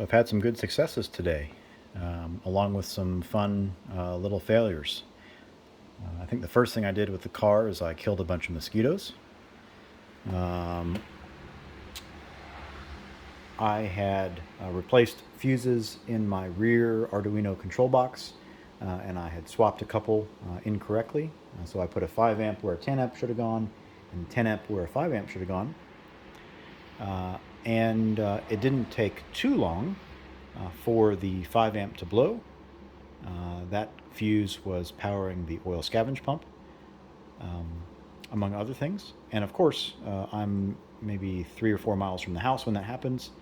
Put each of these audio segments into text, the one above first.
So I've had some good successes today, along with some fun little failures. I think the first thing I did with the car is I killed a bunch of mosquitoes. I had replaced fuses in my rear Arduino control box, and I had swapped a couple incorrectly. So I put a 5 amp where a 10 amp should have gone, and 10 amp where a 5 amp should have gone. And it didn't take too long for the 5 amp to blow. That fuse was powering the oil scavenge pump, among other things. And of course, I'm maybe 3 or 4 miles from the house when that happens,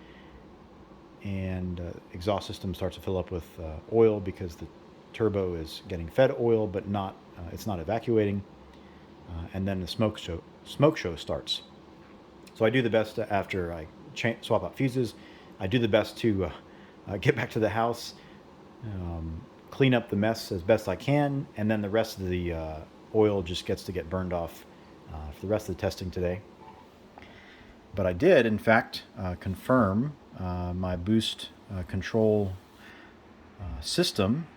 and exhaust system starts to fill up with oil because the turbo is getting fed oil, but not it's not evacuating. And then the smoke show starts. So I do the best after I swap out fuses. I do the best to get back to the house, clean up the mess as best I can, and then the rest of the oil just gets to get burned off for the rest of the testing today. But I did, in fact, confirm my boost control system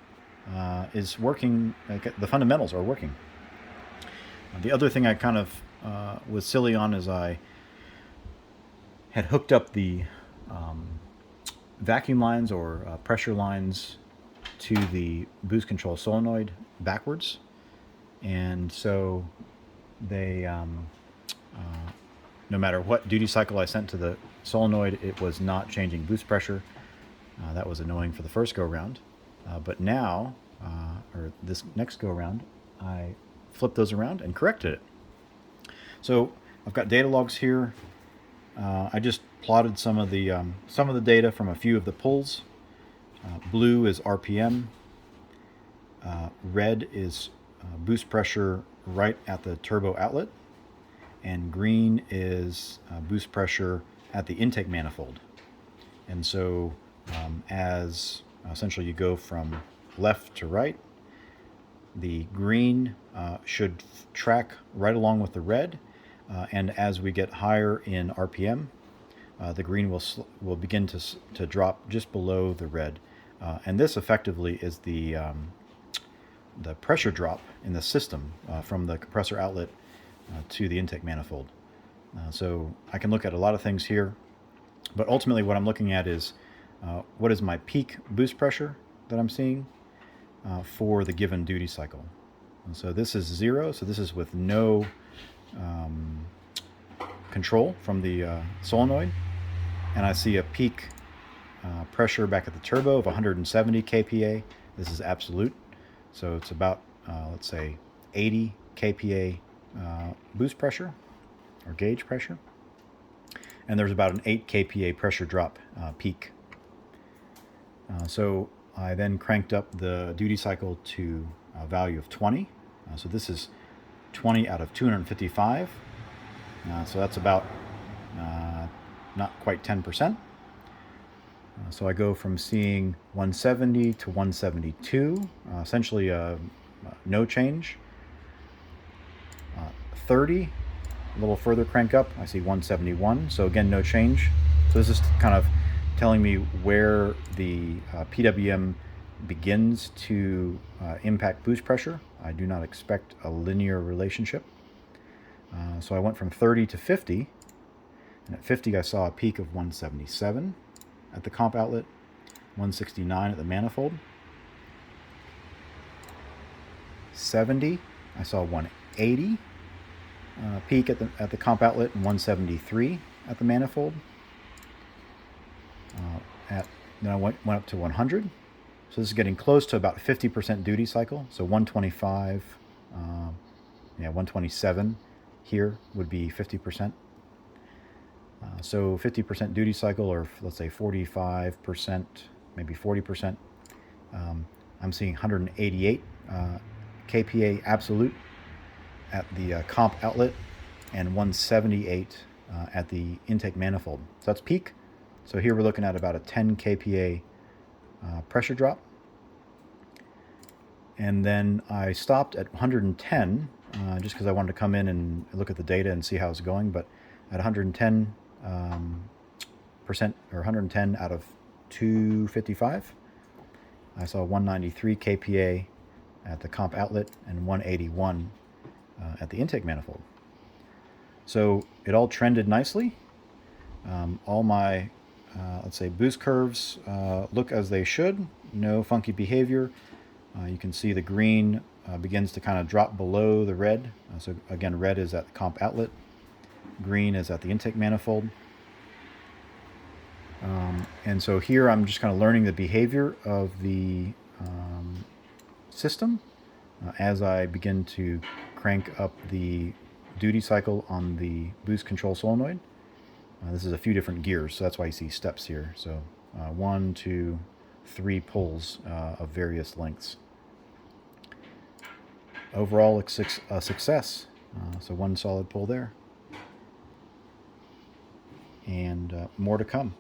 is working. The fundamentals are working. The other thing I kind of was silly on is I had hooked up the vacuum lines or pressure lines to the boost control solenoid backwards, and so they no matter what duty cycle I sent to the solenoid, it was not changing boost pressure. That was annoying for the first go round, but now or this next go around, I flipped those around and corrected it. So I've got data logs here. I just plotted some of the data from a few of the pulls. Blue is RPM. Red is boost pressure right at the turbo outlet, and green is boost pressure at the intake manifold. And so as essentially you go from left to right, the green should track right along with the red, and as we get higher in RPM, the green will begin to drop just below the red, and this effectively is the pressure drop in the system from the compressor outlet to the intake manifold. So I can look at a lot of things here, but ultimately what I'm looking at is what is my peak boost pressure that I'm seeing for the given duty cycle. And so this is 0, so this is with no control from the solenoid, and I see a peak pressure back at the turbo of 170 kPa. This is absolute, so it's about let's say 80 kPa boost pressure or gauge pressure, and there's about an 8 kPa pressure drop peak. So I then cranked up the duty cycle to a value of 20. So this is 20 out of 255. So that's about not quite 10%. So I go from seeing 170 to 172, essentially no change. 30, a little further crank up, I see 171. So again, no change. So this is kind of telling me where the PWM begins to impact boost pressure. I do not expect a linear relationship. So I went from 30 to 50, and at 50 I saw a peak of 177 at the comp outlet, 169 at the manifold. 70, I saw 180 peak at the comp outlet, and 173 at the manifold. Then I went up to 100. So this is getting close to about 50% duty cycle. So 125, 127 here would be 50%. So 50% duty cycle, or let's say 45%, maybe 40%. I'm seeing 188 kPa absolute at the comp outlet, and 178 at the intake manifold. So that's peak. So here we're looking at about a 10 kPa pressure drop. And then I stopped at 110 just because I wanted to come in and look at the data and see how it's going. But at 110% or 110 out of 255. I saw 193 kPa at the comp outlet and 181 at the intake manifold. So it all trended nicely. All my, let's say, boost curves look as they should. No funky behavior. You can see the green begins to kind of drop below the red. So again, red is at the comp outlet. Green is at the intake manifold. And so here I'm just kind of learning the behavior of the system as I begin to crank up the duty cycle on the boost control solenoid. This is a few different gears, so that's why you see steps here. So 1, 2, 3 pulls of various lengths. Overall, a success. So one solid pull there. And more to come.